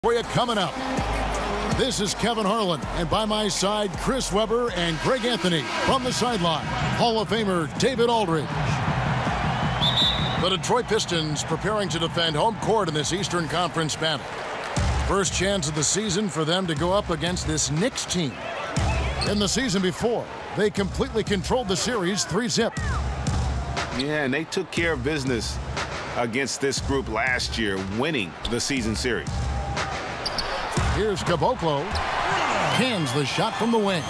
For you coming up. This is Kevin Harlan, and by my side, Chris Webber and Greg Anthony. From the sideline, Hall of Famer David Aldridge. The Detroit Pistons preparing to defend home court in this Eastern Conference battle. First chance of the season for them to go up against this Knicks team. In the season before, they completely controlled the series 3-0. Yeah, and they took care of business against this group last year, winning the season series. Here's Caboclo. Cans the shot from the wing.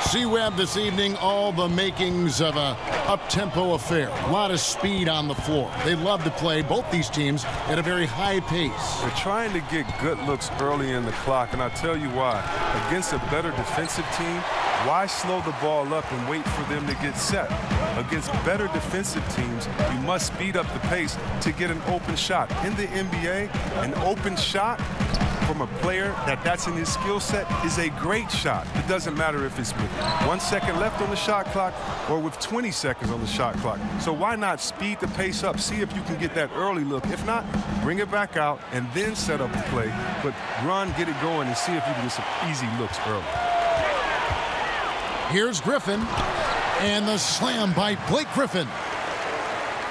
C-Web this evening, all the makings of a up-tempo affair. A lot of speed on the floor. They love to play, both these teams, at a very high pace. They're trying to get good looks early in the clock, and I'll tell you why. Against a better defensive team, why slow the ball up and wait for them to get set? Against better defensive teams, you must speed up the pace to get an open shot. In the NBA, an open shot from a player that's in his skill set is a great shot. It doesn't matter if it's with 1 second left on the shot clock or with 20 seconds on the shot clock. So why not speed the pace up, see if you can get that early look. If not, bring it back out and then set up the play. But run, get it going, and see if you can get some easy looks early. Here's Griffin, and the slam by Blake Griffin.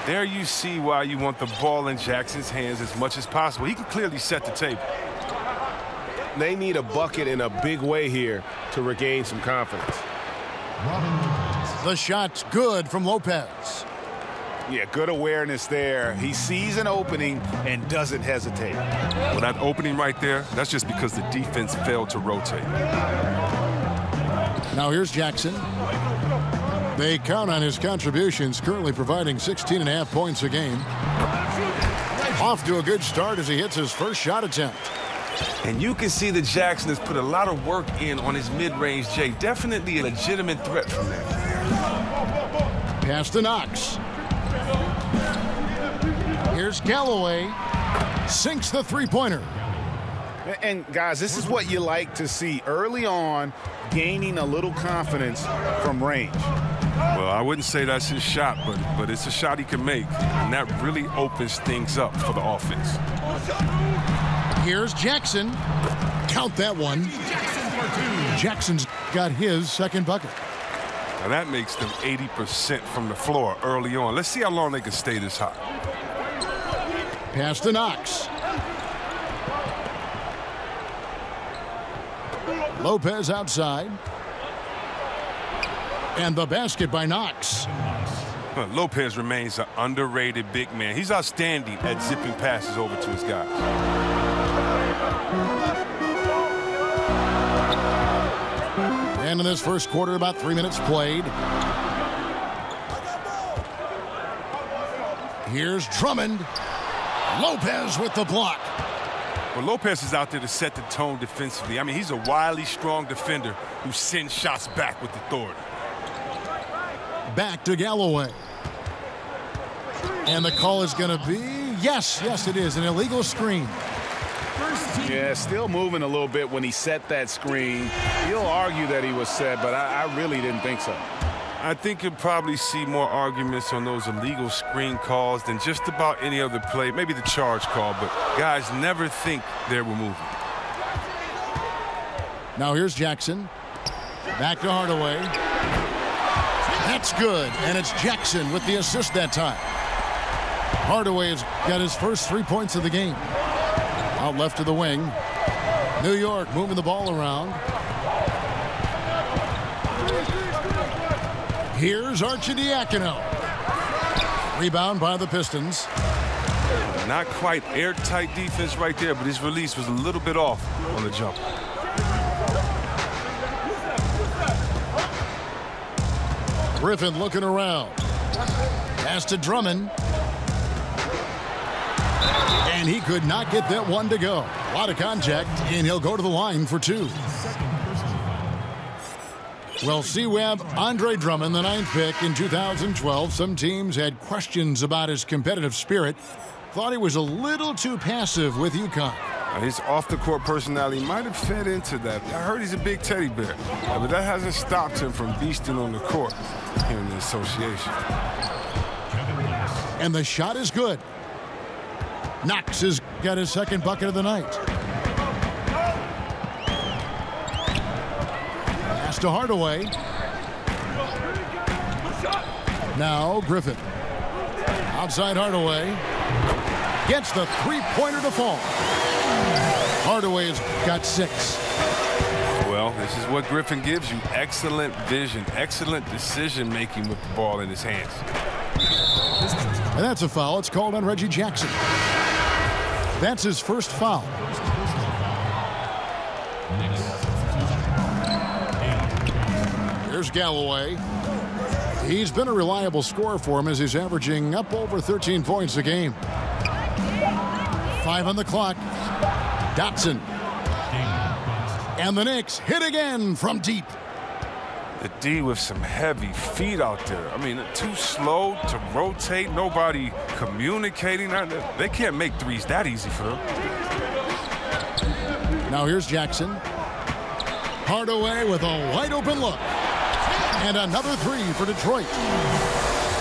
There you see why you want the ball in Jackson's hands as much as possible. He can clearly set the table. They need a bucket in a big way here to regain some confidence. The shot's good from Lopez. Yeah, good awareness there. He sees an opening and doesn't hesitate. Well, that opening right there, that's just because the defense failed to rotate. Now here's Jackson. They count on his contributions, currently providing 16.5 points a game. Off to a good start as he hits his first shot attempt. And you can see that Jackson has put a lot of work in on his mid-range J. Definitely a legitimate threat from there. Pass to Knox. Here's Galloway. Sinks the three-pointer. And, guys, this is what you like to see early on, gaining a little confidence from range. Well, I wouldn't say that's his shot, but it's a shot he can make. And that really opens things up for the offense. Here's Jackson. Count that one. Jackson's got his second bucket. Now that makes them 80% from the floor early on. Let's see how long they can stay this hot. Pass to Knox. Lopez outside. And the basket by Knox. Lopez remains an underrated big man. He's outstanding at zipping passes over to his guys. And in this first quarter, about 3 minutes played. Here's Drummond. Lopez with the block. Well, Lopez is out there to set the tone defensively. I mean, he's a wily, strong defender who sends shots back with authority. Back to Galloway. And the call is going to be, yes, it is, an illegal screen. Yeah, still moving a little bit when he set that screen. He'll argue that he was set, but I really didn't think so. I think you'll probably see more arguments on those illegal screen calls than just about any other play. Maybe the charge call, but guys never think they were moving. Now here's Jackson. Back to Hardaway. That's good, and it's Jackson with the assist that time. Hardaway has got his first 3 points of the game. Out left to the wing. New York moving the ball around. Here's Arcidiacono. Rebound by the Pistons. Not quite airtight defense right there, but his release was a little bit off on the jump. Griffin looking around. Pass to Drummond. And he could not get that one to go. A lot of contact, and he'll go to the line for two. Well, C-Web, Andre Drummond, the 9th pick in 2012. Some teams had questions about his competitive spirit. Thought he was a little too passive with UConn. His off-the-court personality might have fed into that. I heard he's a big teddy bear, but that hasn't stopped him from beasting on the court here in the association. And the shot is good. Knox has got his second bucket of the night. Pass to Hardaway. Now Griffin. Outside Hardaway. Gets the three-pointer to fall. Hardaway has got 6. Well, this is what Griffin gives you. Excellent vision, excellent decision-making with the ball in his hands. And that's a foul. It's called on Reggie Jackson. That's his first foul. Here's Galloway. He's been a reliable scorer for him as he's averaging up over 13 points a game. 5 on the clock. Dotson. And the Knicks hit again from deep. The D with some heavy feet out there. I mean, too slow to rotate. Nobody communicating. They can't make threes that easy for them. Now here's Jackson. Hardaway with a wide open look. And another 3 for Detroit.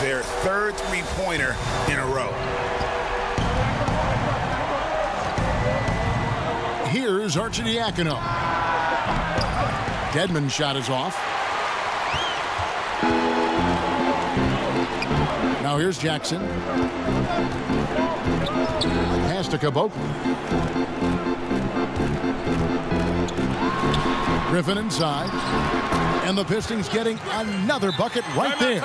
Their third three-pointer in a row. Here's Arcidiacono. Dedmon's shot is off. Now here's Jackson. Pass to Caboclo. Griffin inside. And the Pistons getting another bucket right there.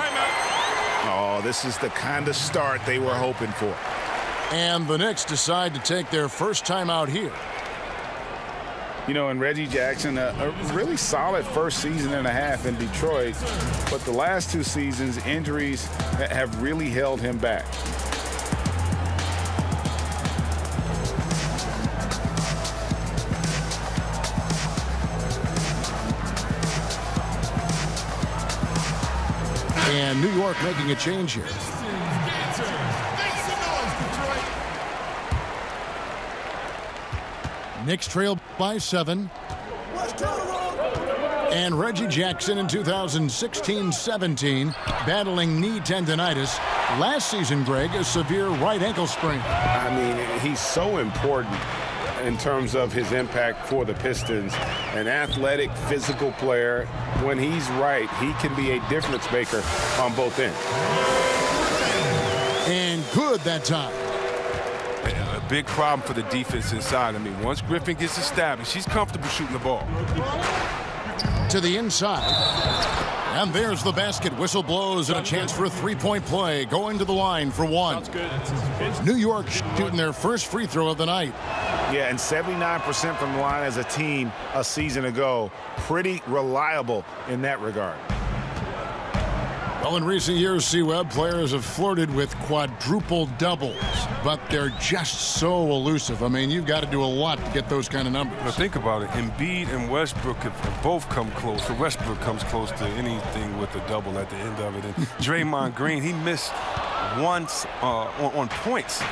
Oh, this is the kind of start they were hoping for. And the Knicks decide to take their first time out here. You know, and Reggie Jackson, a really solid first season and a half in Detroit, but the last 2 seasons, injuries have really held him back. And New York making a change here. Knicks trail by 7. And Reggie Jackson in 2016-17 battling knee tendonitis. Last season, Greg, a severe right ankle sprain. I mean, he's so important in terms of his impact for the Pistons. An athletic, physical player. When he's right, he can be a difference maker on both ends. And good that time. A big problem for the defense inside. I mean, once Griffin gets established, he's comfortable shooting the ball. To the inside. And there's the basket. Whistle blows and a chance for a three-point play. Going to the line for 1. New York shooting their first free throw of the night. Yeah, and 79% from the line as a team a season ago. Pretty reliable in that regard. Well, in recent years, C-Web, players have flirted with quadruple doubles, but they're just so elusive. I mean, you've got to do a lot to get those kind of numbers. Now think about it. Embiid and Westbrook have both come close. So Westbrook comes close to anything with a double at the end of it. And Draymond Green, he missed once on points.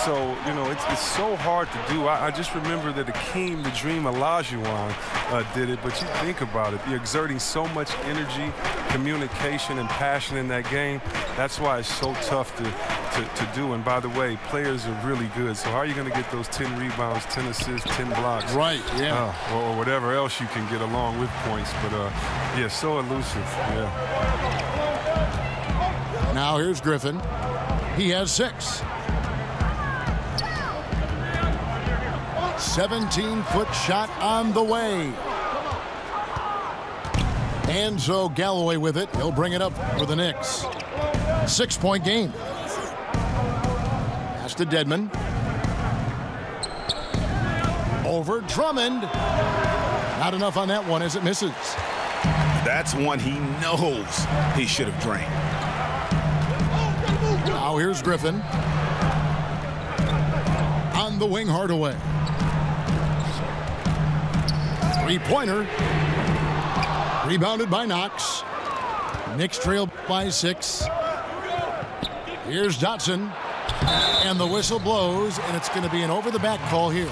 So, you know, it's so hard to do. I just remember that Akeem, the Dream Olajuwon did it. But you think about it. You're exerting so much energy, communication, and passion in that game. That's why it's so tough to do. And by the way, players are really good. So how are you going to get those 10 rebounds, 10 assists, 10 blocks? Right, yeah. Or whatever else you can get along with points. But, yeah, so elusive. Yeah. Now here's Griffin. He has 6. 17-foot shot on the way. And so Galloway with it. He'll bring it up for the Knicks. 6-point game. Pass to Dedmon. Over Drummond. Not enough on that one as it misses. That's one he knows he should have drained. Now here's Griffin. On the wing, Hardaway. Three-pointer. Rebounded by Knox. Knicks trail by 6. Here's Dotson. And the whistle blows, and it's going to be an over-the-back call here.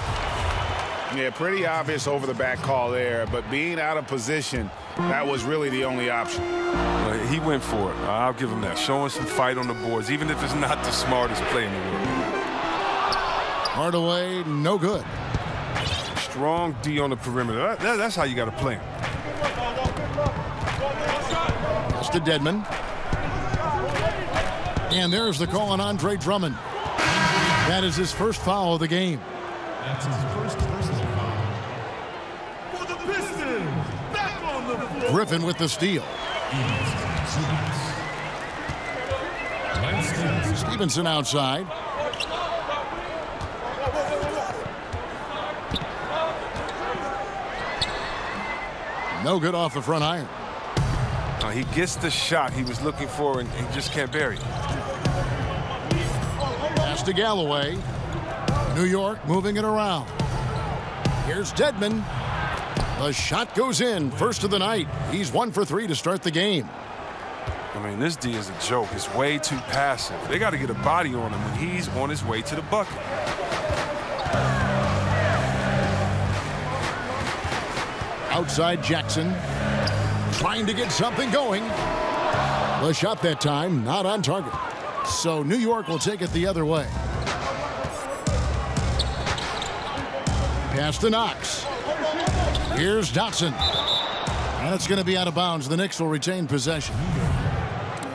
Yeah, pretty obvious over-the-back call there, but being out of position, that was really the only option. He went for it. I'll give him that. Showing some fight on the boards, even if it's not the smartest play in the world. Hardaway, no good. Strong D on the perimeter. That's how you got to play him. Pass to Dedmon. And there's the call on Andre Drummond. That is his first foul of the game. That's his first personal foul. For the Pistons, back on the floor. Griffin with the steal. Stevenson outside. No good off the front iron. He gets the shot he was looking for, and he just can't bury it. Pass to Galloway. New York moving it around. Here's Dedmon. The shot goes in. First of the night. He's 1 for 3 to start the game. I mean, this D is a joke. It's way too passive. They got to get a body on him when he's on his way to the bucket. Outside Jackson. Trying to get something going. The shot that time not on target. So New York will take it the other way. Pass to Knox. Here's Dotson. And it's going to be out of bounds. The Knicks will retain possession.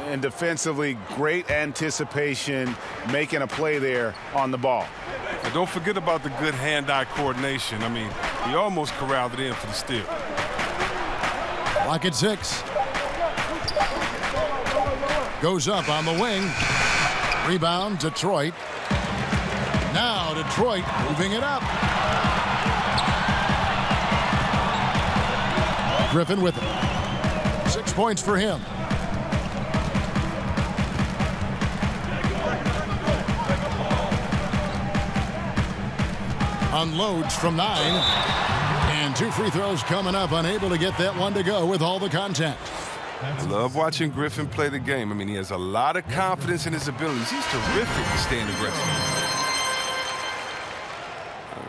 And defensively, great anticipation, making a play there on the ball. And don't forget about the good hand-eye coordination. I mean, he almost corralled it in for the steal. Clock at 6. Goes up on the wing. Rebound, Detroit. Now Detroit moving it up. Griffin with it. 6 points for him. Unloads from 9. And 2 free throws coming up. Unable to get that one to go with all the contact. I love watching Griffin play the game. I mean, he has a lot of confidence in his abilities. He's terrific at staying aggressive.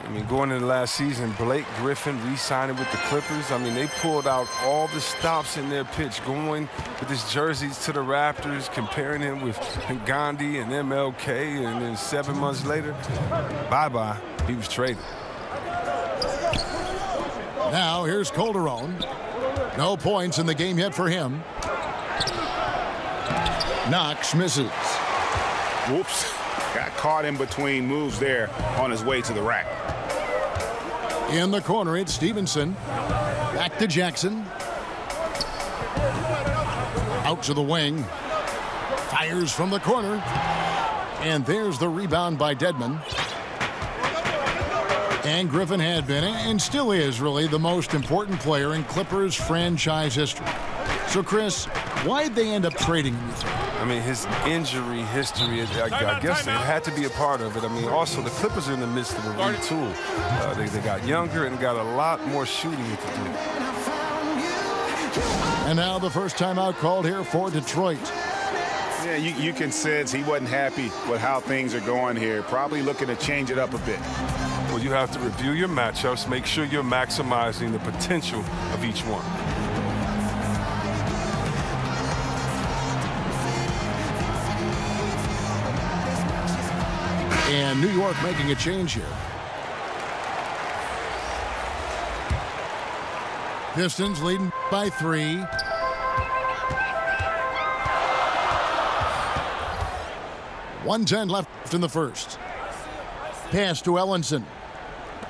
I mean, going into last season, Blake Griffin re-signing with the Clippers. I mean, they pulled out all the stops in their pitch, going with his jerseys to the Raptors, comparing him with Gandhi and MLK, and then 7 months later, bye-bye, he was traded. Now here's Calderon. No points in the game yet for him. Knox misses. Whoops. Got caught in between moves there on his way to the rack. In the corner, it's Stevenson. Back to Jackson. Out to the wing. Fires from the corner. And there's the rebound by Dedmon. And Griffin had been, and still is, really, the most important player in Clippers franchise history. So, Chris, why'd they end up trading him, you think? I mean, his injury history, I guess it had to be a part of it. I mean, also, the Clippers are in the midst of a retool. They got younger and got a lot more shooting to do. And now the first timeout called here for Detroit. Yeah, you can sense he wasn't happy with how things are going here. Probably looking to change it up a bit. Well, you have to review your matchups, make sure you're maximizing the potential of each one. And New York making a change here. Pistons leading by 3. .110 left in the first. Pass to Ellenson.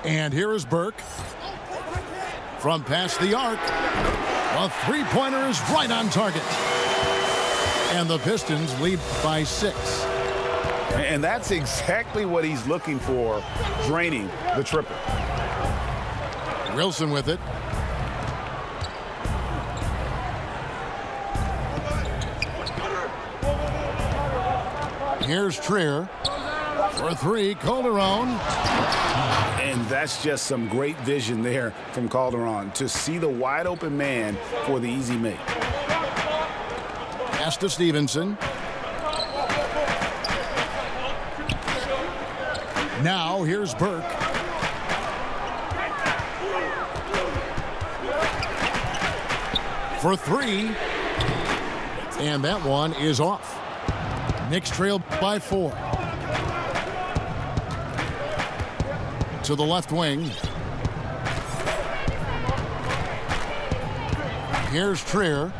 And here is Burke. From past the arc. A three-pointer is right on target. And the Pistons lead by 6. And that's exactly what he's looking for, draining the triple. Wilson with it. Here's Trier. For 3, Calderon. And that's just some great vision there from Calderon to see the wide open man for the easy make. Pass to Stevenson. Now here's Burke. For 3. And that one is off. Knicks trail by 4. to the left wing. Here's Trier.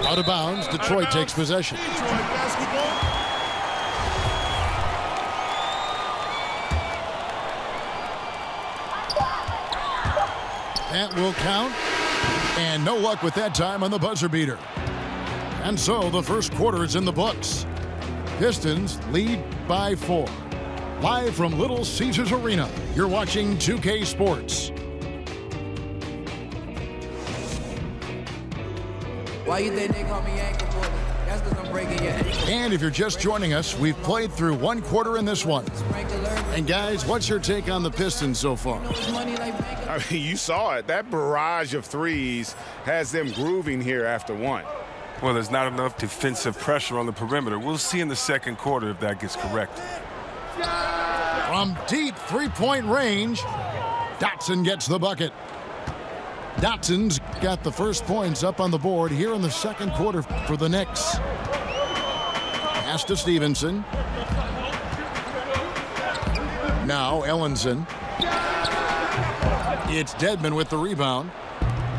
Out of bounds. Detroit takes possession. That will count. And no luck with that time on the buzzer beater. And so the first quarter is in the books. Pistons lead by 4. Live from Little Caesars Arena, you're watching 2K Sports. Why you think they call me ankle boy? That's because I'm breaking your ankle. And if you're just joining us, we've played through one quarter in this one. And guys, what's your take on the Pistons so far? I mean, you saw it. That barrage of threes has them grooving here after one. Well, there's not enough defensive pressure on the perimeter. We'll see in the second quarter if that gets corrected. From deep three-point range, Dotson gets the bucket. Dotson's got the first points up on the board here in the second quarter for the Knicks. Pass to Stevenson. Now Ellenson. It's Dedmon with the rebound.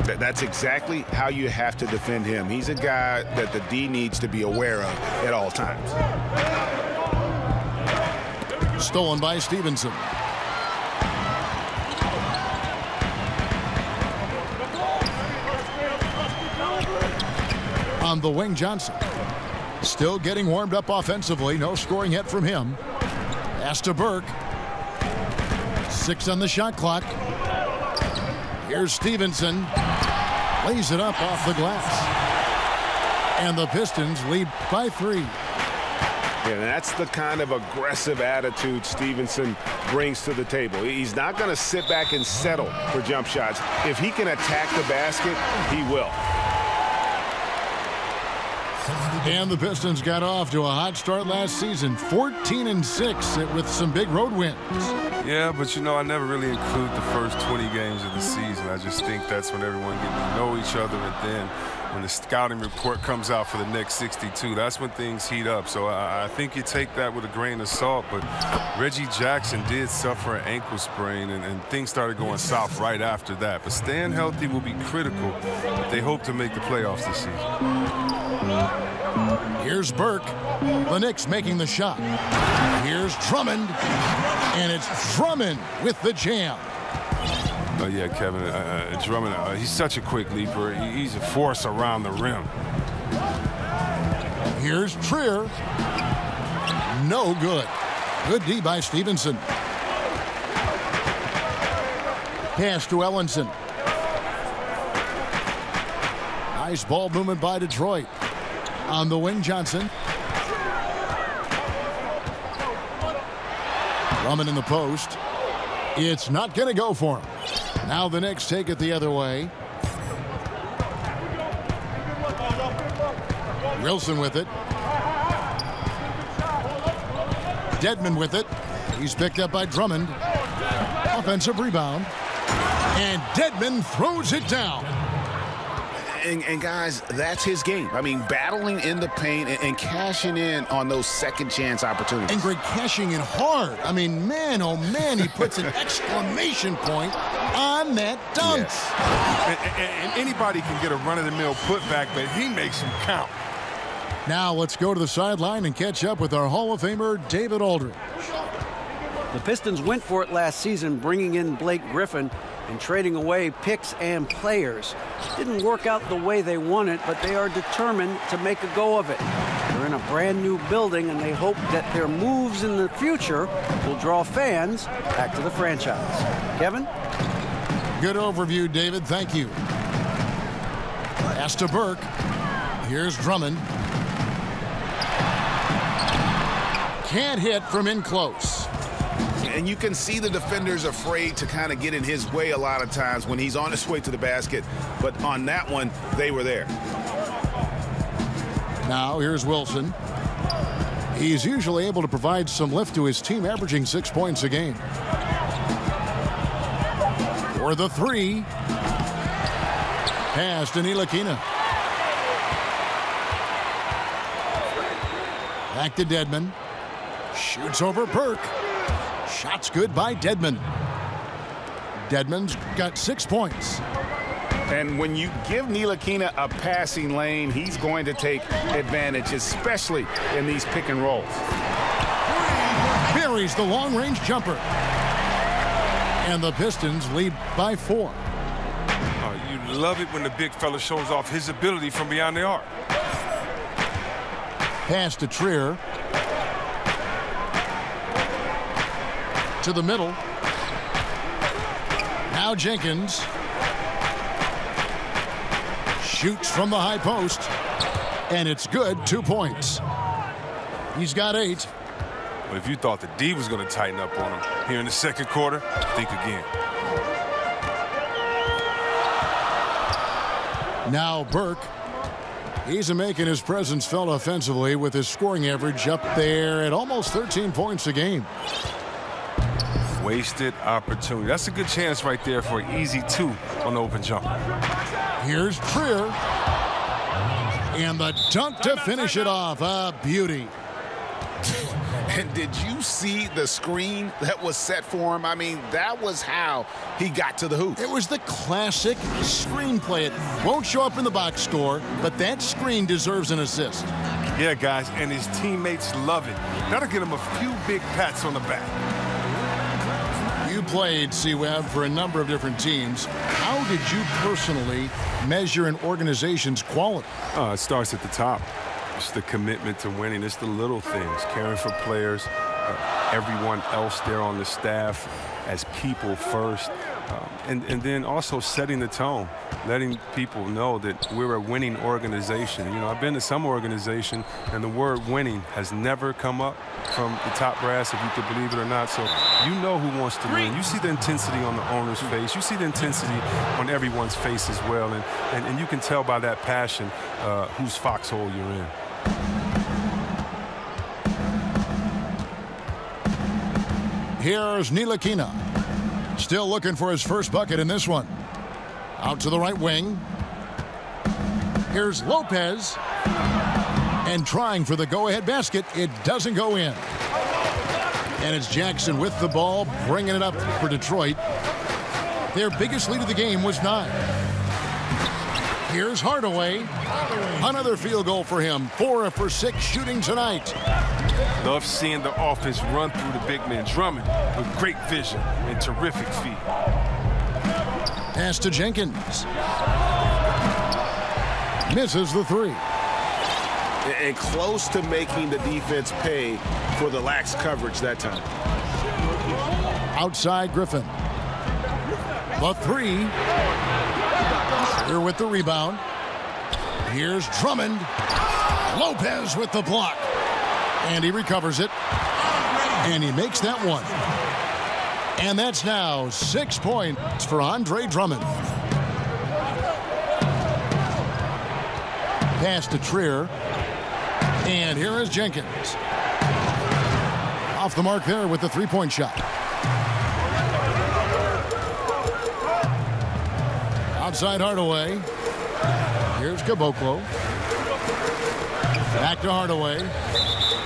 That's exactly how you have to defend him. He's a guy that the D needs to be aware of at all times. Stolen by Stevenson. On the wing, Johnson. Still getting warmed up offensively. No scoring yet from him. Pass to Burke. 6 on the shot clock. Here's Stevenson. Lays it up off the glass. And the Pistons lead by 3. Yeah, that's the kind of aggressive attitude Stevenson brings to the table. He's not going to sit back and settle for jump shots. If he can attack the basket, he will. And the Pistons got off to a hot start last season, 14-6 with some big road wins. Yeah, but you know, I never really include the first 20 games of the season. I just think that's when everyone gets to know each other, and then when the scouting report comes out for the next 62, that's when things heat up. So I think you take that with a grain of salt, but Reggie Jackson did suffer an ankle sprain, and things started going south right after that. But staying healthy will be critical if they hope to make the playoffs this season. Here's Burke. The Knicks making the shot. Here's Drummond. And it's Drummond with the jam. Oh, yeah, Kevin. Drummond, he's such a quick leaper. He's a force around the rim. Here's Trier. No good. Good D by Stevenson. Pass to Ellenson. Nice ball movement by Detroit. On the wing, Johnson. Drummond in the post. It's not going to go for him. Now the Knicks take it the other way. Wilson with it. Dedmon with it. He's picked up by Drummond. Offensive rebound. And Dedmon throws it down. And guys, that's his game. I mean, battling in the paint and cashing in on those second chance opportunities. And Greg cashing in hard. I mean, man, oh man, he puts an exclamation point on that dunk. Yes. And anybody can get a run-of-the-mill putback, but he makes them count. Now let's go to the sideline and catch up with our Hall of Famer, David Aldridge. The Pistons went for it last season, bringing in Blake Griffin and trading away picks and players. Didn't work out the way they wanted, but they are determined to make a go of it. They're in a brand new building, and they hope that their moves in the future will draw fans back to the franchise. Kevin? Good overview, David. Thank you. Pass to Burke. Here's Drummond. Can't hit from in close. And you can see the defenders afraid to kind of get in his way a lot of times when he's on his way to the basket. But on that one, they were there. Now here's Wilson. He's usually able to provide some lift to his team, averaging 6 points a game. For the three. Pass to Ntilikina. Back to Dedmon. Shoots over Burke. Shot's good by Dedmon. Dedmon's got 6 points. And when you give Ntilikina a passing lane, he's going to take advantage, especially in these pick and rolls. Buries the long-range jumper. And the Pistons lead by 4. You love it when the big fella shows off his ability from beyond the arc. Pass to Trier. To the middle. Now Jenkins. Shoots from the high post. And it's good, 2 points. He's got 8. But if you thought the D was going to tighten up on him here in the second quarter, think again. Now Burke. He's making his presence felt offensively with his scoring average up there at almost 13 points a game. Wasted opportunity. That's a good chance right there for an easy 2 on the open jump. Here's Trier. And the dunk to finish it off. A beauty. And did you see the screen that was set for him? I mean, that was how he got to the hoop. It was the classic screenplay. It won't show up in the box score, but that screen deserves an assist. Yeah, guys, and his teammates love it. That'll get him a few big pats on the back. You played, C-Web, for a number of different teams. How did you personally measure an organization's quality? It starts at the top. It's the commitment to winning. It's the little things, caring for players, everyone else there on the staff as people first, and then also setting the tone, letting people know that we're a winning organization. You know, I've been to some organization, and the word winning has never come up from the top brass, if you could believe it or not. So you know who wants to win. You see the intensity on the owner's face. You see the intensity on everyone's face as well, and you can tell by that passion whose foxhole you're in. Here's Ntilikina. Still looking for his first bucket in this one. Out to the right wing. Here's Lopez. And trying for the go-ahead basket. It doesn't go in. And it's Jackson with the ball, bringing it up for Detroit. Their biggest lead of the game was 9. Here's Hardaway. Another field goal for him. 4 for 6 shooting tonight. Love seeing the offense run through the big man. Drummond with great vision and terrific feet. Pass to Jenkins. Misses the 3. And close to making the defense pay for the lax coverage that time. Outside Griffin. The 3. Here with the rebound. Here's Drummond. Lopez with the block. And he recovers it. And he makes that one. And that's now 6 points for Andre Drummond. Pass to Trier. And here is Jenkins. Off the mark there with the 3-point shot. Outside Hardaway. Here's Caboclo. Back to Hardaway.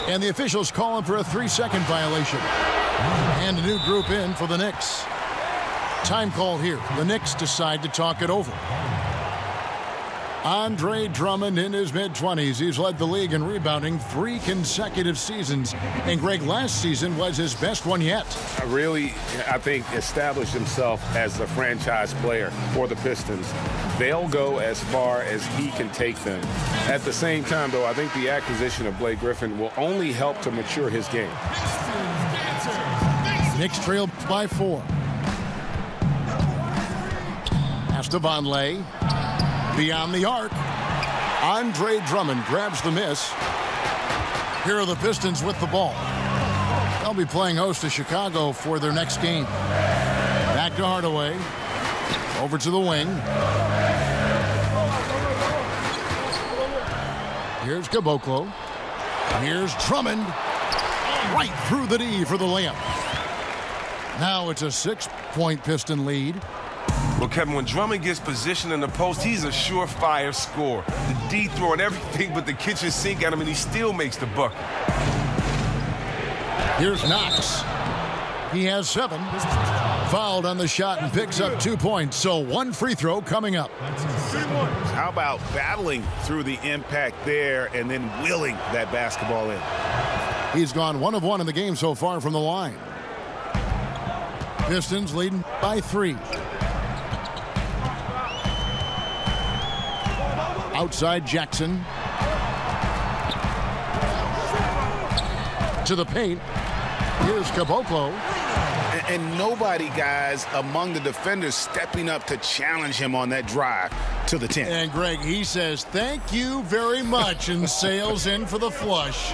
And the officials calling for a 3-second violation. And a new group in for the Knicks. Time call here. The Knicks decide to talk it over. Andre Drummond in his mid-20s. He's led the league in rebounding 3 consecutive seasons. And Greg, last season was his best one yet. Really, I think, established himself as the franchise player for the Pistons. They'll go as far as he can take them. At the same time, though, I think the acquisition of Blake Griffin will only help to mature his game. Knicks trail by 4. Pass to Vonleh. Beyond the arc. Andre Drummond grabs the miss. Here are the Pistons with the ball. They'll be playing host to Chicago for their next game. Back to Hardaway. Over to the wing. Here's Caboclo. Here's Drummond. Right through the D for the layup. Now it's a 6-point Piston lead. Well, Kevin, when Drummond gets positioned in the post, he's a surefire scorer. The D throwing everything but the kitchen sink at him, and he still makes the bucket. Here's Knox. He has 7. Fouled on the shot and picks up 2 points. So 1 free throw coming up. How about battling through the impact there and then willing that basketball in? He's gone 1 of 1 in the game so far from the line. Pistons leading by 3. Outside Jackson. To the paint. Here's Caboclo. And nobody, guys, among the defenders stepping up to challenge him on that drive to the 10. And Greg, he says, thank you very much, and sails in for the flush.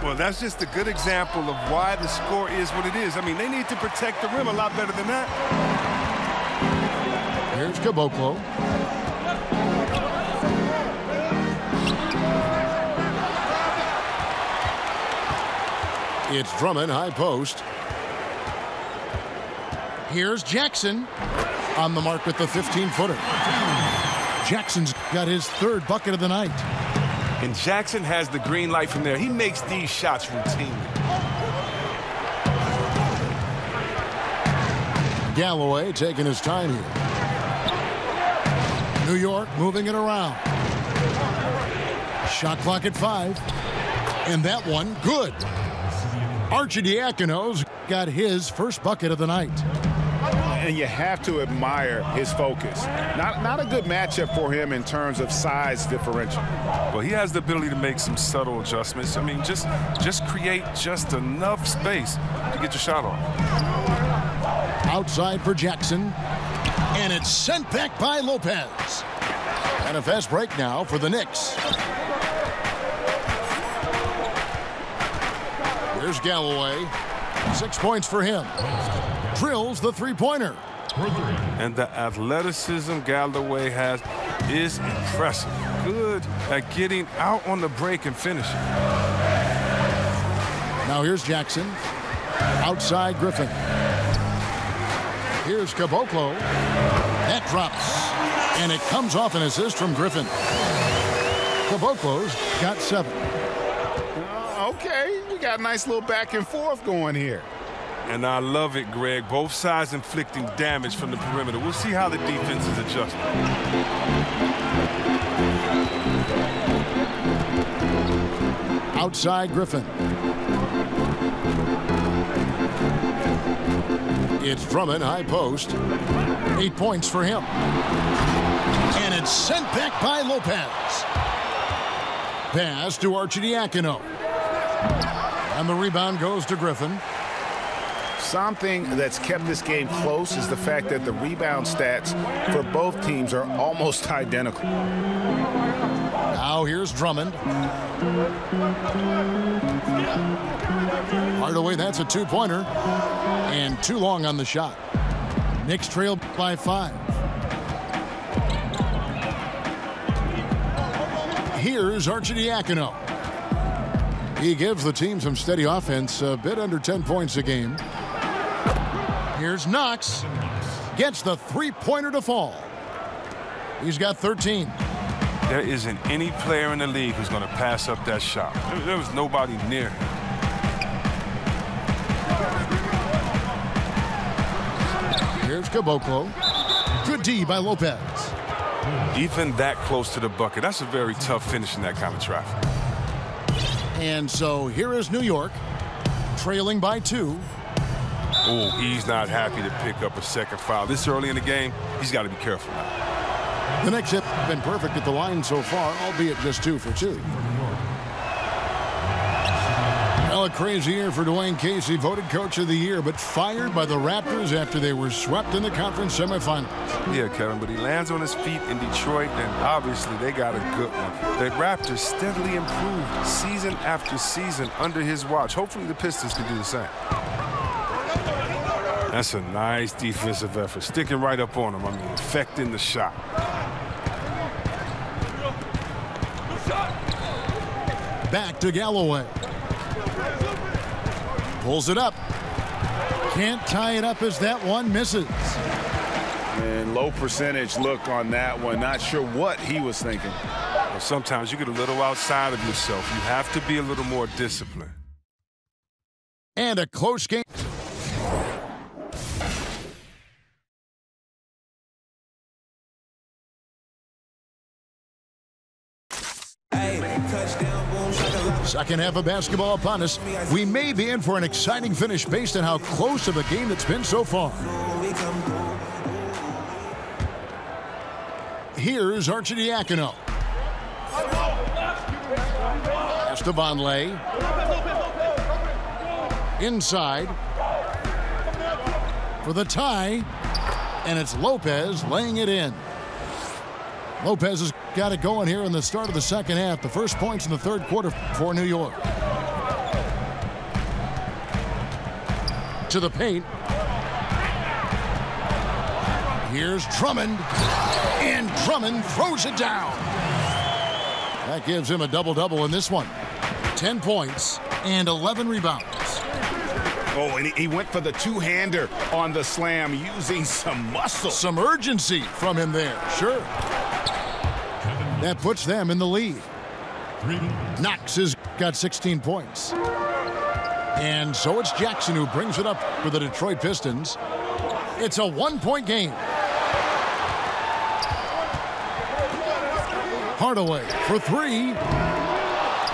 Well, that's just a good example of why the score is what it is. I mean, they need to protect the rim a lot better than that. Here's Caboclo. It's Drummond, high post. Here's Jackson on the mark with the 15-footer. Jackson's got his 3rd bucket of the night. And Jackson has the green light from there. He makes these shots routinely. Galloway taking his time here. New York moving it around. Shot clock at 5. And that one, good. Arcidiacono's got his 1st bucket of the night. And you have to admire his focus. Not a good matchup for him in terms of size differential. Well, he has the ability to make some subtle adjustments. I mean, just create just enough space to get your shot off. Outside for Jackson. And it's sent back by Lopez. And a fast break now for the Knicks. Here's Galloway. 6 points for him. Drills the 3-pointer. And the athleticism Galloway has is impressive. Good at getting out on the break and finishing. Now here's Jackson. Outside Griffin. Here's Caboclo. That drops. And it comes off an assist from Griffin. Caboclo's got 7. Okay, we got a nice little back and forth going here. And I love it, Greg. Both sides inflicting damage from the perimeter. We'll see how the defense is adjusting. Outside Griffin. It's Drummond, high post. 8 points for him. And it's sent back by Lopez. Pass to Arcidiacono. And the rebound goes to Griffin. Something that's kept this game close is the fact that the rebound stats for both teams are almost identical. Now here's Drummond. Hardaway, that's a 2-pointer. And too long on the shot. Knicks trailed by 5. Here's Arcidiacono. He gives the team some steady offense, a bit under 10 points a game. Here's Knox. Gets the 3-pointer to fall. He's got 13. There isn't any player in the league who's going to pass up that shot. There was nobody near him. Here's Caboclo. Good D by Lopez. Even that close to the bucket, that's a very tough finish in that kind of traffic. And so here is New York, trailing by 2. Oh, he's not happy to pick up a second foul. This early in the game, he's got to be careful now. The Knicks have been perfect at the line so far, albeit just 2 for 2. Well, a crazy year for Dwayne Casey, voted Coach of the Year, but fired by the Raptors after they were swept in the conference semifinals. Yeah, Kevin, but he lands on his feet in Detroit, and obviously they got a good one. The Raptors steadily improved season after season under his watch. Hopefully the Pistons can do the same. That's a nice defensive effort, sticking right up on him. I mean, affecting the shot. Back to Galloway. Pulls it up. Can't tie it up as that one misses. And low percentage look on that one. Not sure what he was thinking. Well, sometimes you get a little outside of yourself. You have to be a little more disciplined. And a close game. Second half of basketball upon us. We may be in for an exciting finish based on how close of a game it's been so far. Here's Arcidiacono. Pass to Vonleh. Inside. For the tie. And it's Lopez laying it in. Lopez has got it going here in the start of the second half. The first points in the third quarter for New York. To the paint. Here's Drummond. And Drummond throws it down. That gives him a double-double in this one. 10 points and 11 rebounds. Oh, and he went for the two-hander on the slam using some muscle. Some urgency from him there, sure. That puts them in the lead. Knox has got 16 points. And so it's Jackson who brings it up for the Detroit Pistons. It's a one-point game. Hardaway for three.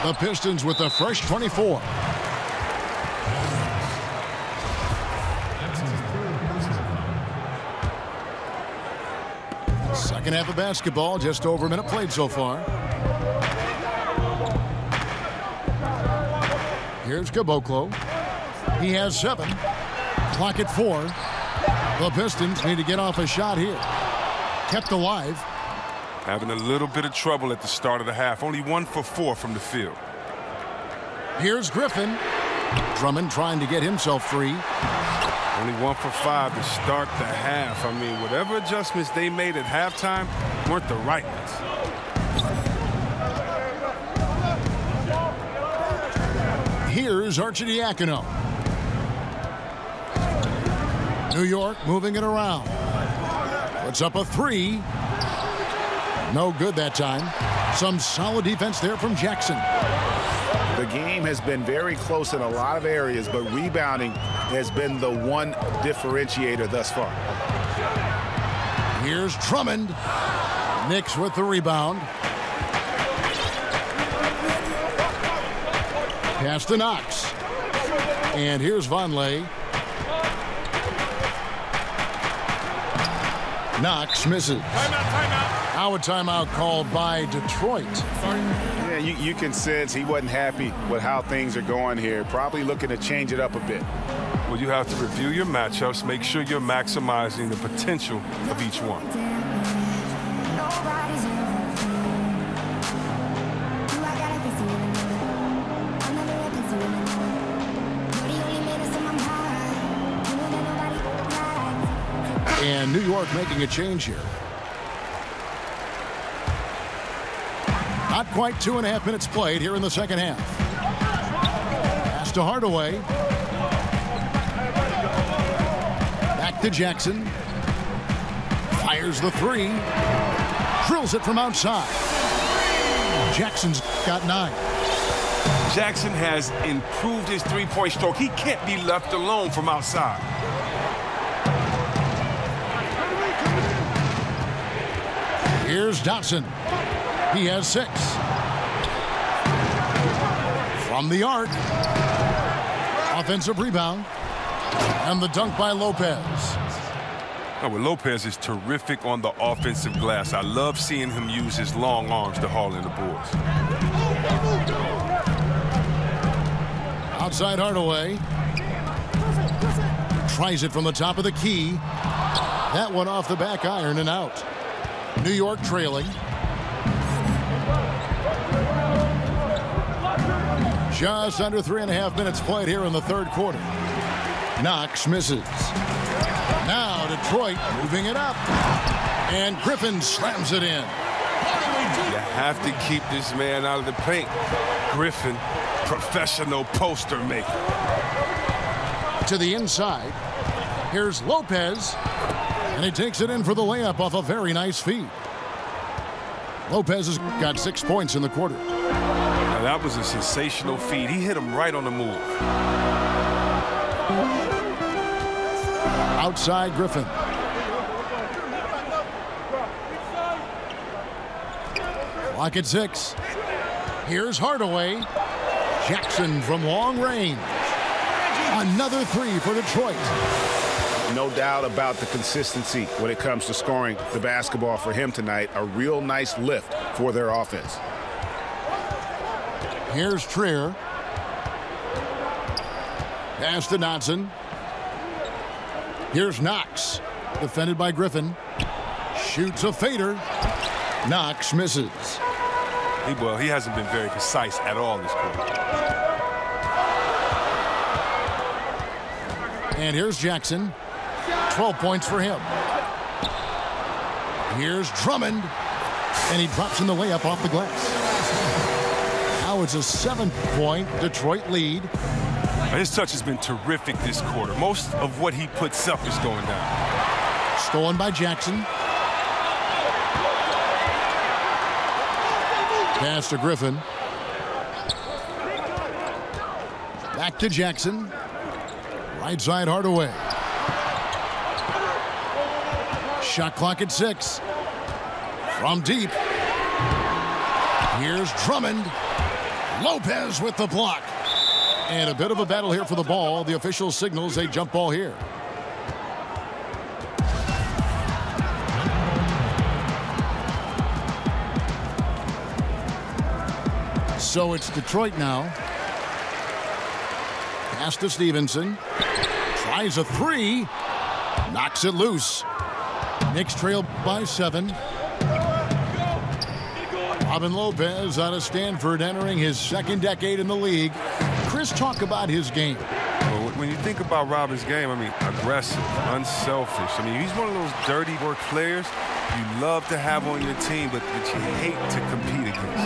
The Pistons with a fresh 24. Second half of basketball, just over a minute played so far. Here's Caboclo. He has 7. Clock at 4. The Pistons need to get off a shot here. Kept alive. Having a little bit of trouble at the start of the half. Only 1 for 4 from the field. Here's Griffin. Drummond trying to get himself free. Only 1 for 5 to start the half. I mean, whatever adjustments they made at halftime weren't the right ones. Here's Arcidiacono. New York moving it around. Puts up a 3. No good that time. Some solid defense there from Jackson. The game has been very close in a lot of areas, but rebounding has been the one differentiator thus far. Here's Drummond. Knicks with the rebound. Pass to Knox. And here's Vonleh. Knox misses. Timeout. Now a timeout called by Detroit. Yeah, you can sense he wasn't happy with how things are going here. Probably looking to change it up a bit. Well, you have to review your matchups, make sure you're maximizing the potential of each one. And New York making a change here. Not quite 2.5 minutes played here in the second half. Pass to Hardaway. Back to Jackson. Fires the 3. Drills it from outside. Jackson's got 9. Jackson has improved his three-point stroke. He can't be left alone from outside. Here's Dotson. He has 6. From the arc. Offensive rebound. And the dunk by Lopez. Oh, well, Lopez is terrific on the offensive glass. I love seeing him use his long arms to haul in the boards. Outside Hardaway. Tries it from the top of the key. That one off the back iron and out. New York trailing. Just under 3.5 minutes played here in the third quarter. Knox misses. Now Detroit moving it up. And Griffin slams it in. You have to keep this man out of the paint. Griffin, professional poster maker. To the inside. Here's Lopez. And he takes it in for the layup off a very nice feed. Lopez has got 6 points in the quarter. Now that was a sensational feed. He hit him right on the move. Outside Griffin. Clock at 6. Here's Hardaway. Jackson from long range. Another three for Detroit. No doubt about the consistency when it comes to scoring the basketball for him tonight. A real nice lift for their offense. Here's Trier. Pass to Dotson. Here's Knox. Defended by Griffin. Shoots a fader. Knox misses. Well, he hasn't been very precise at all this quarter. And here's Jackson. 12 points for him. Here's Drummond. And he drops in the layup off the glass. Now it's a 7-point Detroit lead. His touch has been terrific this quarter. Most of what he puts up is going down. Stolen by Jackson. Pass to Griffin. Back to Jackson. Right side Hardaway. Shot clock at 6. From deep. Here's Drummond. Lopez with the block. And a bit of a battle here for the ball. The official signals a jump ball here. So it's Detroit now. Pass to Stevenson. Tries a three. Knocks it loose. Knicks trail by 7. Robin Lopez out of Stanford, entering his second decade in the league. Chris, talk about his game. Well, when you think about Robin's game, I mean, aggressive, unselfish. I mean, he's one of those dirty work players you love to have on your team, but you hate to compete against.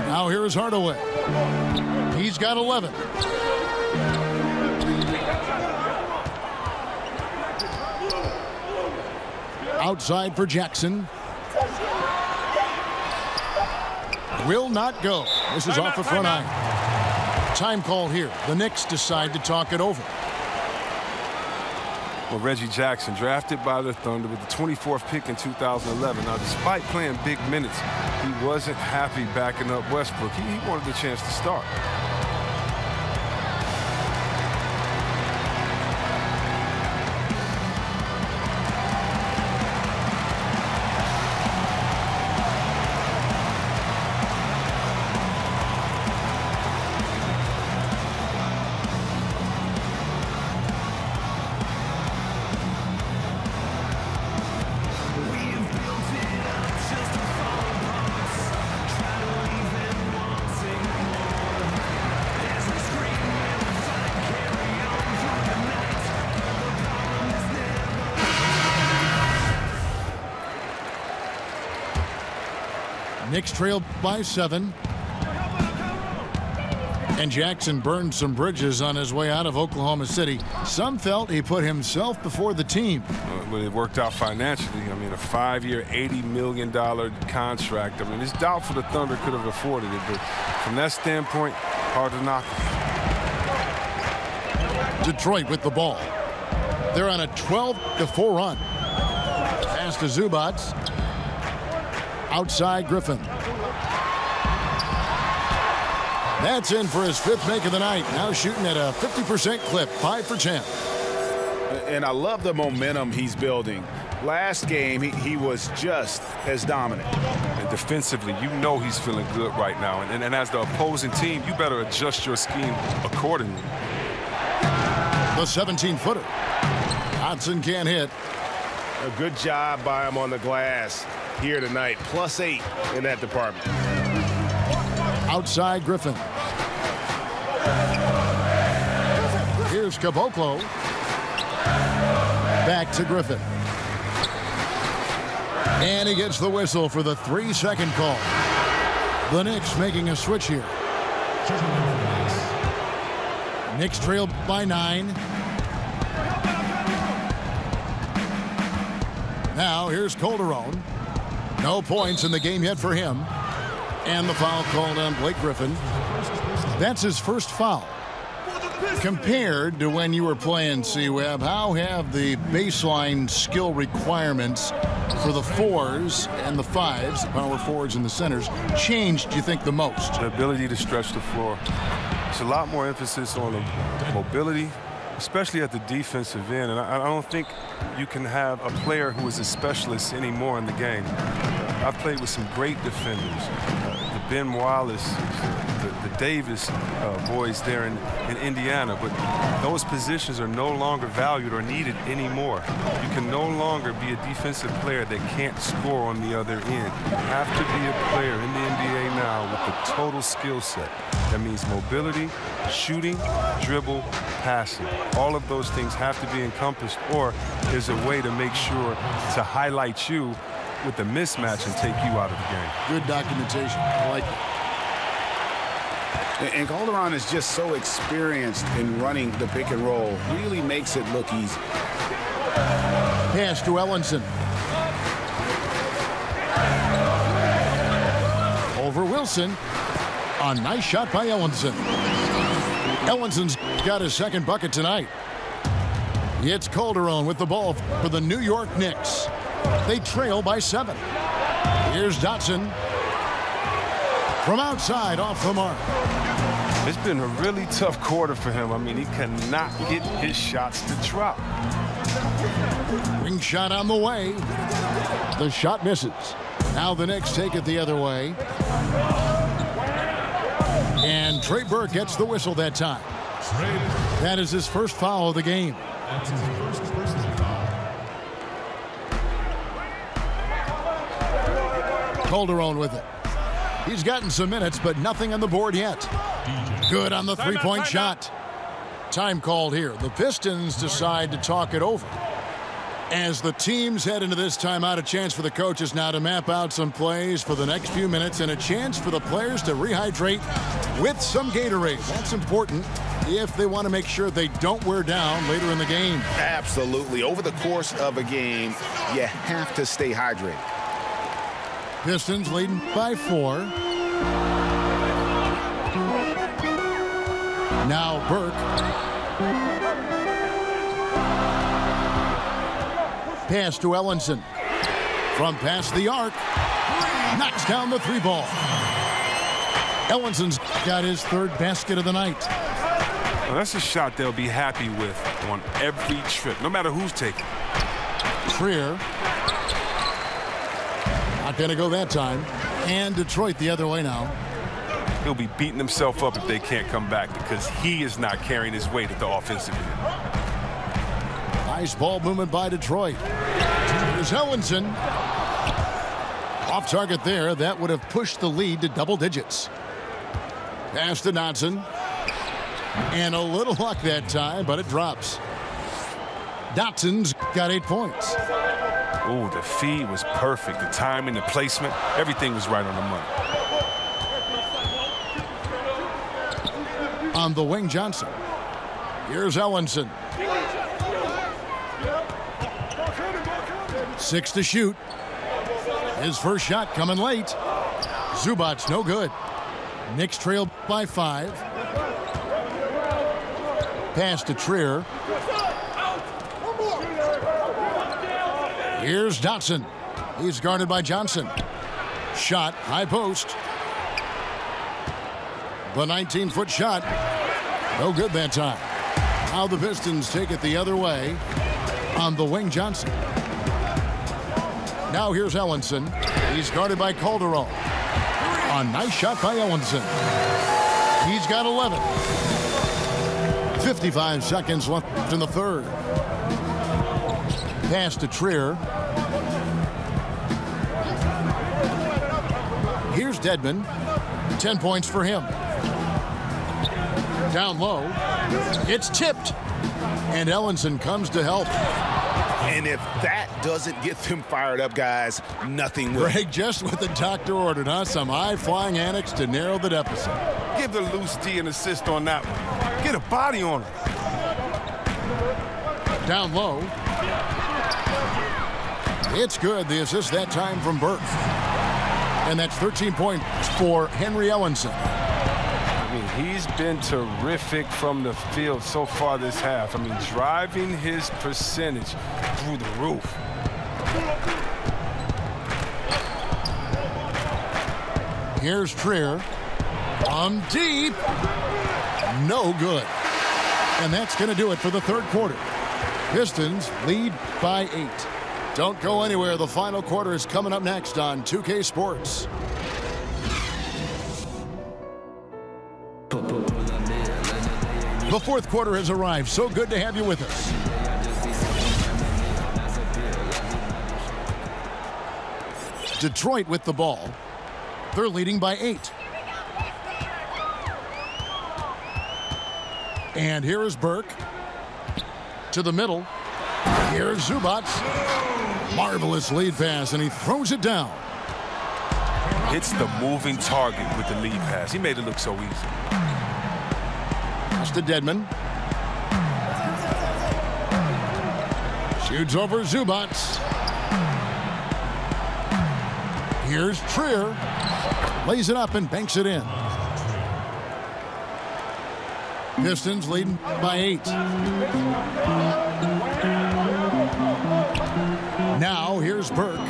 Now here is Hardaway. He's got 11. Outside for Jackson. Will not go. This is off the front iron. Time call here. The Knicks decide to talk it over. Well, Reggie Jackson, drafted by the Thunder with the 24th pick in 2011. Now, despite playing big minutes, he wasn't happy backing up Westbrook. He wanted the chance to start. Knicks trail by 7. And Jackson burned some bridges on his way out of Oklahoma City. Some felt he put himself before the team. But it worked out financially. I mean, a 5-year, $80 million contract. I mean, it's doubtful the Thunder could have afforded it, but from that standpoint, hard to knock it. Detroit with the ball. They're on a 12-4 run. Pass to Zubats. Outside Griffin. That's in for his 5th make of the night. Now shooting at a 50% clip, 5 for 10. And I love the momentum he's building. Last game, he was just as dominant. And defensively, you know he's feeling good right now. And as the opposing team, you better adjust your scheme accordingly. The 17-footer. Hodson can't hit. A good job by him on the glass here tonight. +8 in that department. Outside Griffin. Here's Caboclo. Back to Griffin. And he gets the whistle for the 3-second call. The Knicks making a switch here. Knicks trail by 9. Now here's Calderon. No points in the game yet for him. And the foul called on Blake Griffin. That's his first foul. Compared to when you were playing, C-Web, how have the baseline skill requirements for the 4s and the 5s, the power forwards and the centers, changed, do you think, the most? The ability to stretch the floor. There's a lot more emphasis on the mobility, especially at the defensive end. And I don't think you can have a player who is a specialist anymore in the game. I've played with some great defenders. The Ben Wallace, the Davis boys there in Indiana, but those positions are no longer valued or needed anymore. You can no longer be a defensive player that can't score on the other end. You have to be a player in the NBA now with the total skill set. That means mobility, shooting, dribble, passing. All of those things have to be encompassed, or there's a way to make sure to highlight you with the mismatch and take you out of the game. Good documentation. I like it. And Calderon is just so experienced in running the pick and roll. Really makes it look easy. Pass to Ellenson. Over Wilson. A nice shot by Ellenson. Ellinson's got his second bucket tonight. It's Calderon with the ball for the New York Knicks. They trail by 7. Here's Dotson. From outside, off the mark. It's been a really tough quarter for him. I mean, he cannot get his shots to drop. Ring shot on the way. The shot misses. Now the Knicks take it the other way. And Trey Burke gets the whistle that time. That is his first foul of the game. That's his first personal foul. Calderon with it. He's gotten some minutes, but nothing on the board yet. Good on the three-point shot. Time called here. The Pistons decide to talk it over. As the teams head into this timeout, a chance for the coaches now to map out some plays for the next few minutes and a chance for the players to rehydrate with some Gatorade. That's important if they want to make sure they don't wear down later in the game. Absolutely. Over the course of a game, you have to stay hydrated. Pistons leading by 4. Now Burke. Pass to Ellenson. From past the arc. Knocks down the 3-ball. Ellenson's got his third basket of the night. Well, that's a shot they'll be happy with on every trip, no matter who's taking. Trier. Not going to go that time. And Detroit the other way now. He'll be beating himself up if they can't come back because he is not carrying his weight at the offensive end. Nice ball movement by Detroit. Here's Ellenson. Off target there. That would have pushed the lead to double digits. Pass to Dotson. And a little luck that time, but it drops. Dotson's got 8 points. Oh, the feed was perfect. The timing, the placement, everything was right on the money. On the wing, Johnson. Here's Ellenson. 6 to shoot. His first shot coming late. Zubac's no good. Knicks trail by 5. Pass to Trier. Here's Dotson. He's guarded by Johnson. Shot, high post. The 19-foot shot. No good that time. Now the Pistons take it the other way. On the wing, Johnson. Now here's Ellenson. He's guarded by Calderon. A nice shot by Ellenson. He's got 11. 55 seconds left in the third. Pass to Trier. Here's Dedmon. 10 points for him. Down low. It's tipped. And Ellenson comes to help. And if that doesn't get them fired up, guys, nothing will. Greg, just what the doctor ordered, huh? Some high-flying annex to narrow the deficit. Give the loose D an assist on that one. Get a body on him. Down low. It's good. The assist that time from Burke. And that's 13 points for Henry Ellenson. I mean, He's been terrific from the field so far this half. I mean, driving his percentage through the roof. Here's Trier. From deep. No good. And that's going to do it for the third quarter. Pistons lead by 8. Don't go anywhere. The final quarter is coming up next on 2K Sports. The fourth quarter has arrived. So good to have you with us. Detroit with the ball. They're leading by 8. And here is Burke. To the middle. Here's Zubac. Marvelous lead pass, and he throws it down. Hits the moving target with the lead pass. He made it look so easy. Pass to Dedmon. Shoots over Zubac. Here's Trier. Lays it up and banks it in. Pistons leading by 8. Now here's Burke.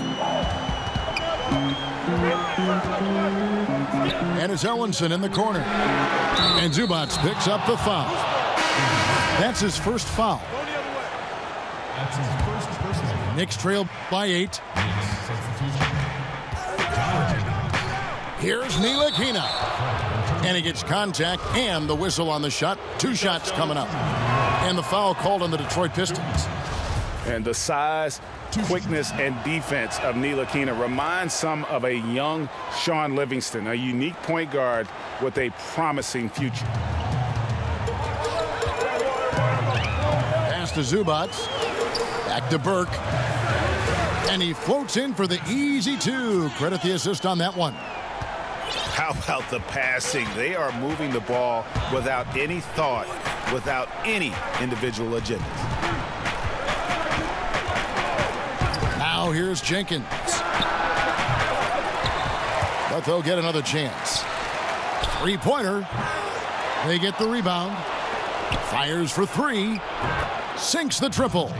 And it's Ellenson in the corner. And Zubac picks up the foul. That's his first foul. Knicks trail by 8. Here's Ntilikina. And he gets contact and the whistle on the shot. 2 shots coming up. And the foul called on the Detroit Pistons. And the size, quickness, and defense of Ntilikina reminds some of a young Sean Livingston, a unique point guard with a promising future. Pass to Zubac. Back to Burke. And he floats in for the easy 2. Credit the assist on that one. How about the passing? They are moving the ball without any thought, without any individual agenda. Now here's Jenkins. But they'll get another chance. 3-pointer. They get the rebound. Fires for 3. Sinks the triple.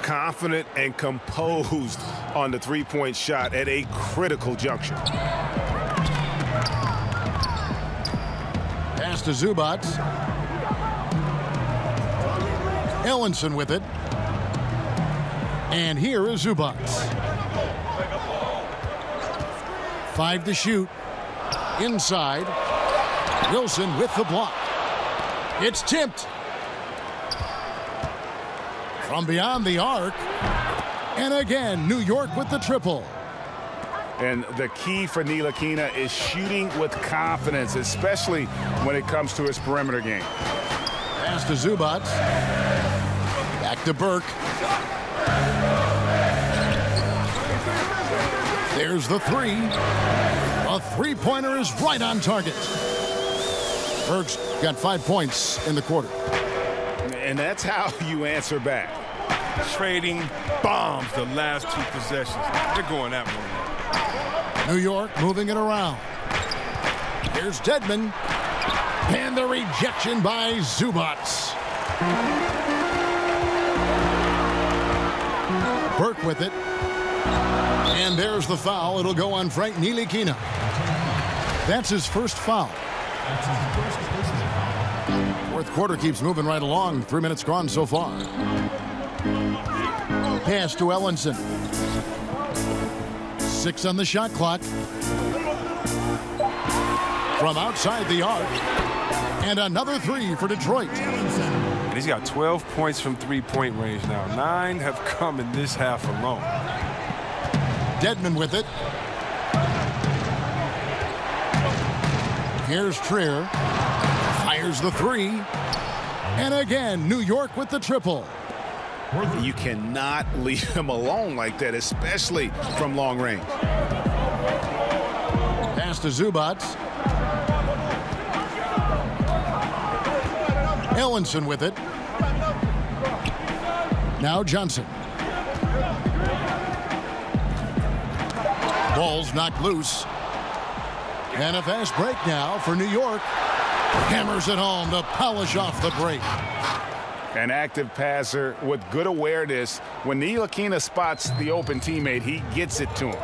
Confident and composed on the 3-point shot at a critical juncture. Pass to Zubac. Ellenson with it. And here is Zubac. 5 to shoot. Inside. Wilson with the block. It's tipped. From beyond the arc. And again, New York with the triple. And the key for Ntilikina is shooting with confidence, especially when it comes to his perimeter game. Pass to Zubac. Back to Burke. There's the 3. A 3-pointer is right on target. Burke's got 5 points in the quarter. And that's how you answer back. Trading bombs the last 2 possessions. They're going that way. New York moving it around. Here's Dedmon. And the rejection by Zubac. Burke with it. And there's the foul. It'll go on Frank Ntilikina. That's his first foul. Fourth quarter keeps moving right along. 3 minutes gone so far. Pass to Ellenson. 6 on the shot clock. From outside the arc. And another 3 for Detroit. And he's got 12 points from 3-point range now. 9 have come in this half alone. Dedmon with it. Here's Trier. Fires the 3. And again, New York with the triple. You cannot leave him alone like that, especially from long range. Pass to Zubac. Ellenson with it. Now Johnson. Ball's knocked loose. And a fast break now for New York. Hammers it home to polish off the break. An active passer with good awareness. When Ntilikina spots the open teammate, he gets it to him.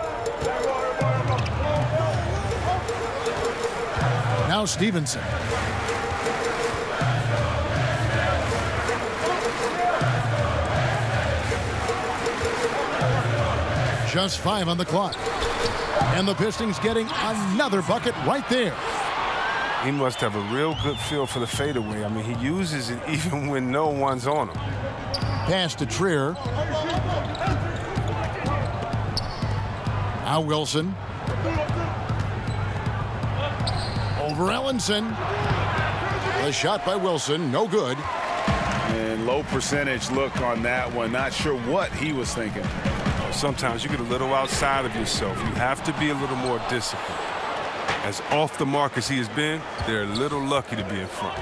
Now Stevenson. Just 5 on the clock. And the Pistons getting another bucket right there. He must have a real good feel for the fadeaway. I mean, he uses it even when no one's on him. Pass to Trier. Now Wilson. Over Ellenson. The shot by Wilson, no good. And low percentage look on that one. Not sure what he was thinking. Sometimes you get a little outside of yourself. You have to be a little more disciplined. As off the mark as he has been, they're a little lucky to be in front.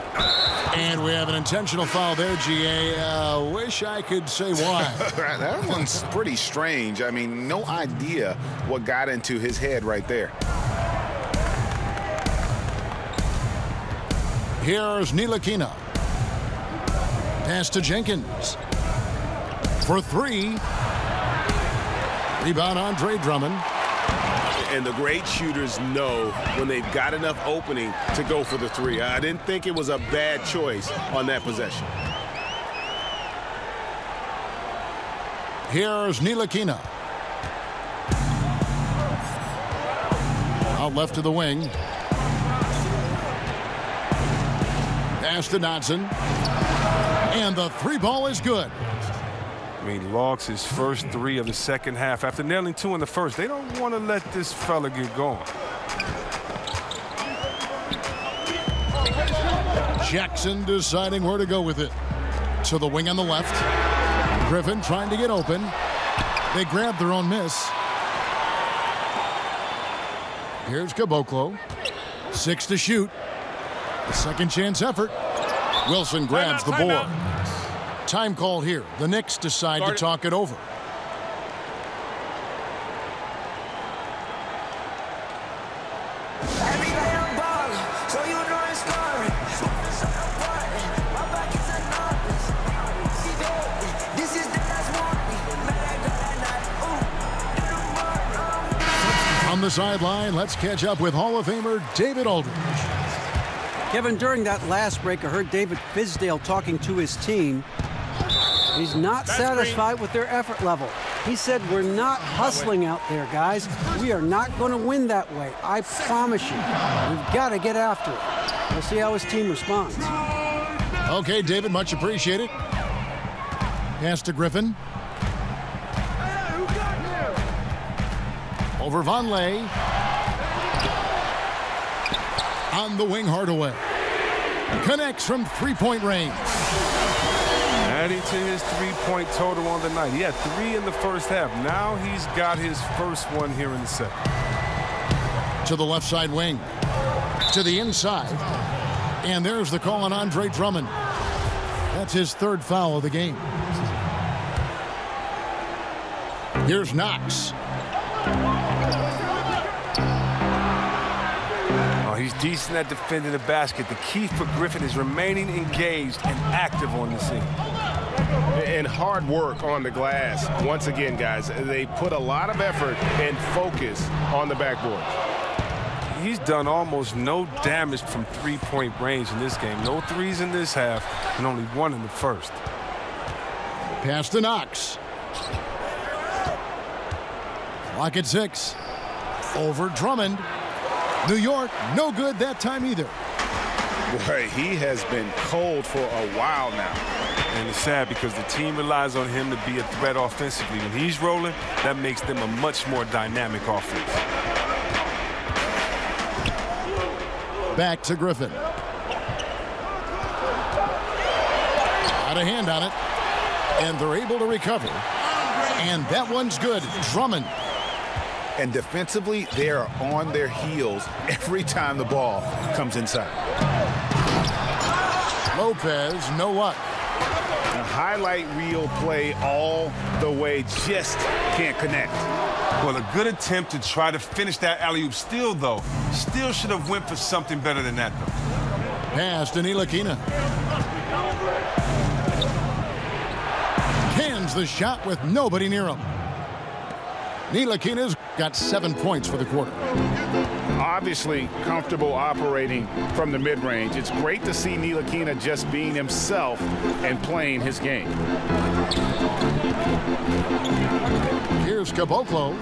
And we have an intentional foul there, GA. Wish I could say why. That one's pretty strange. I mean, no idea what got into his head right there. Here's Ntilikina. Pass to Jenkins. For 3. Rebound, Andre Drummond. And the great shooters know when they've got enough opening to go for the 3. I didn't think it was a bad choice on that possession. Here's Ntilikina. Out left to the wing. Pass to Dodson. And the 3 ball is good. I mean, logs his first 3 of the second half. After nailing 2 in the first, they don't want to let this fella get going. Jackson deciding where to go with it. To the wing on the left. Griffin trying to get open. They grab their own miss. Here's Caboclo. 6 to shoot. A second chance effort. Wilson grabs the board. Time call here. The Knicks decide to talk it over. On the sideline, let's catch up with Hall of Famer David Aldridge. Kevin, during that last break, I heard David Fizdale talking to his team. He's not satisfied with their effort level. He said, we're not hustling out there, guys. We are not going to win that way. I promise you. We've got to get after it. We'll see how his team responds. Okay, David, much appreciated. Pass to Griffin. Over Vonleh. On the wing, Hardaway. Connects from 3-point range. Adding to his 3-point total on the night. He had 3 in the first half. Now he's got his first one here in the second. To the left side wing. To the inside. And there's the call on Andre Drummond. That's his 3rd foul of the game. Here's Knox. He's decent at defending the basket. The key for Griffin is remaining engaged and active on the scene. And hard work on the glass. Once again, guys, they put a lot of effort and focus on the backboard. He's done almost no damage from 3-point range in this game. No 3s in this half and only 1 in the first. Pass to Knox. Clock at 6. Over Drummond. New York, no good that time either. Boy, he has been cold for a while now. And it's sad because the team relies on him to be a threat offensively. When he's rolling, that makes them a much more dynamic offense. Back to Griffin. Got a hand on it. And they're able to recover. And that one's good. Drummond. And defensively, they are on their heels every time the ball comes inside. Lopez, no luck. A highlight reel play all the way, just can't connect. Well, a good attempt to try to finish that alley-oop. Still, though, still should have went for something better than that, though. Pass to Ntilikina. Cans the shot with nobody near him. Ntilikina's got 7 points for the quarter. Obviously comfortable operating from the mid-range. It's great to see Ntilikina just being himself and playing his game. Here's Caboclo.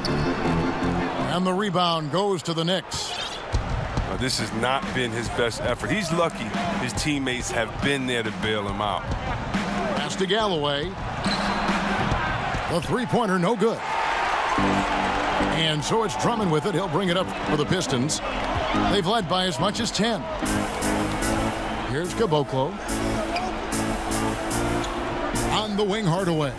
And the rebound goes to the Knicks. This has not been his best effort. He's lucky his teammates have been there to bail him out. Pass to Galloway. The three-pointer, no good. And so it's Drummond with it. He'll bring it up for the Pistons. They've led by as much as 10. Here's Caboclo. On the wing, Hardaway.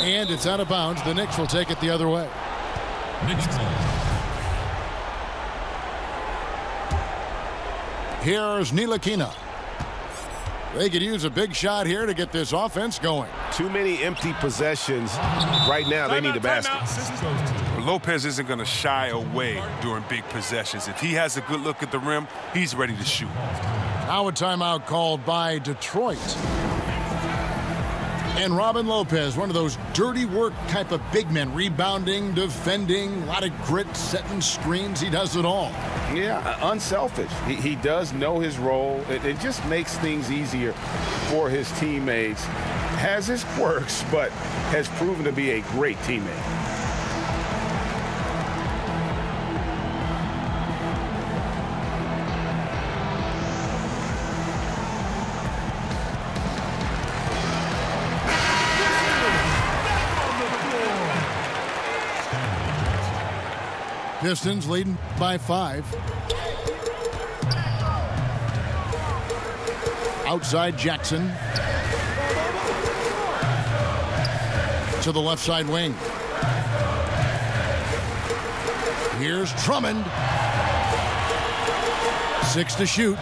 And it's out of bounds. The Knicks will take it the other way. Here's Ntilikina. They could use a big shot here to get this offense going. Too many empty possessions. Right now, they need a basket. Lopez isn't going to shy away during big possessions. If he has a good look at the rim, he's ready to shoot. Now a timeout called by Detroit. And Robin Lopez, one of those dirty work type of big men, rebounding, defending, a lot of grit, setting screens. He does it all. Yeah, unselfish. He does know his role. It just makes things easier for his teammates. Has his quirks, but has proven to be a great teammate. Pistons leading by 5. Outside Jackson. To the left side wing. Here's Drummond. 6 to shoot.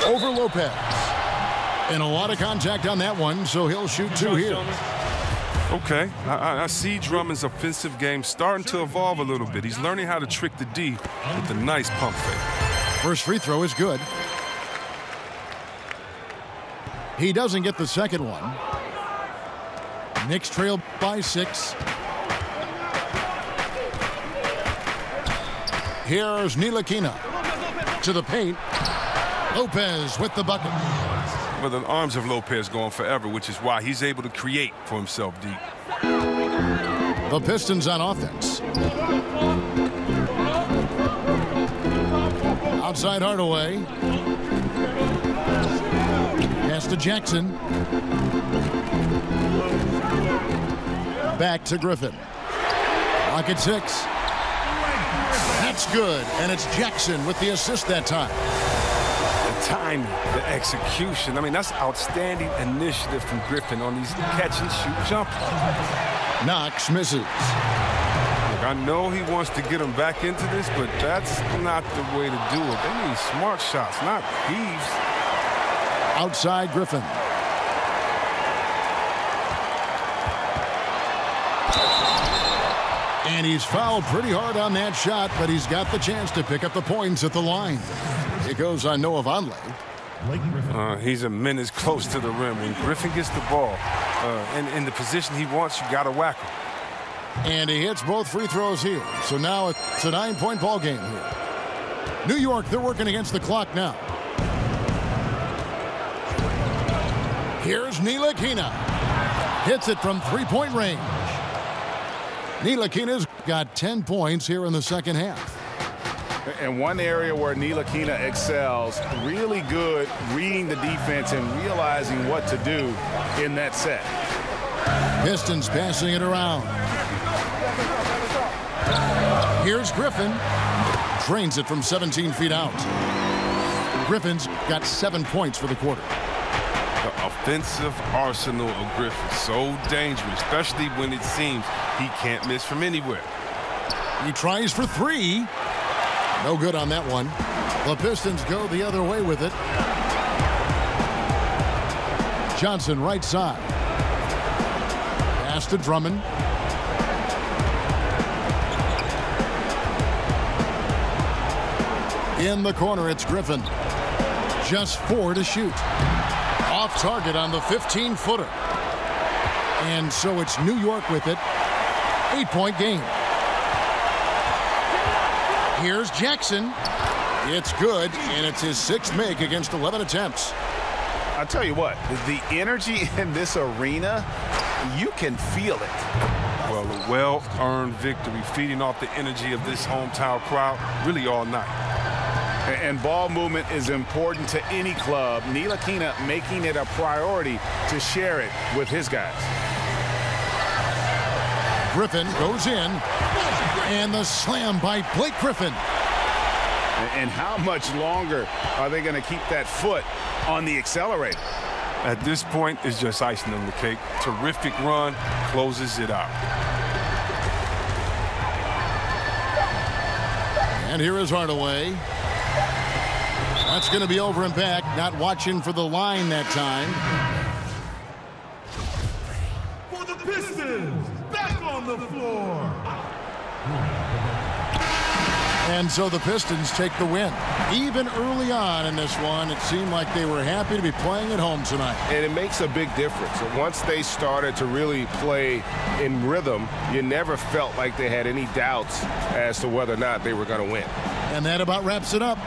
Over Lopez. And a lot of contact on that one, so he'll shoot 2 here. Okay, I see Drummond's offensive game starting to evolve a little bit. He's learning how to trick the D with a nice pump fake. First free throw is good. He doesn't get the second one. Knicks trail by 6. Here's Ntilikina to the paint. Lopez with the bucket. Well, the arms of Lopez going forever, which is why he's able to create for himself deep. The Pistons on offense. Outside Hardaway. Pass to Jackson. Back to Griffin. Lock at 6. That's good, and it's Jackson with the assist that time. Timing, the execution. I mean, that's outstanding initiative from Griffin on these catch-and-shoot jumpers. Knox misses. Look, I know he wants to get him back into this, but that's not the way to do it. They need smart shots, not heaves. Outside Griffin. And he's fouled pretty hard on that shot, but he's got the chance to pick up the points at the line. It goes on Noah Vonleh. He's a minute close to the rim. When Griffin gets the ball in the position he wants, you got to whack him. And he hits both free throws here. So now it's a 9-point ball game here. New York, they're working against the clock now. Here's Ntilikina. Hits it from three-point range. Ntilikina's got 10 points here in the second half. And one area where Ntilikina excels, really good reading the defense and realizing what to do in that set. Pistons passing it around. Here's Griffin. Drains it from 17 feet out. Griffin's got 7 points for the quarter. The offensive arsenal of Griffin, so dangerous, especially when it seems he can't miss from anywhere. He tries for 3. No good on that one. The Pistons go the other way with it. Johnson right side. Pass to Drummond. In the corner, it's Griffin. Just 4 to shoot. Off target on the 15-footer. And so it's New York with it. 8-point game. Here's Jackson. It's good, and it's his 6th make against 11 attempts. I'll tell you what, the energy in this arena, you can feel it. Well, a well-earned victory, feeding off the energy of this hometown crowd really all night. And ball movement is important to any club. Ntilikina making it a priority to share it with his guys. Griffin goes in, and the slam by Blake Griffin. And how much longer are they going to keep that foot on the accelerator? At this point, it's just icing on the cake. Terrific run, closes it out. And here is Hardaway. That's going to be over and back. Not watching for the line that time. For the Pistons, back on the floor. And so the Pistons take the win. Even early on in this one, it seemed like they were happy to be playing at home tonight. And it makes a big difference. Once they started to really play in rhythm, you never felt like they had any doubts as to whether or not they were going to win. And that about wraps it up.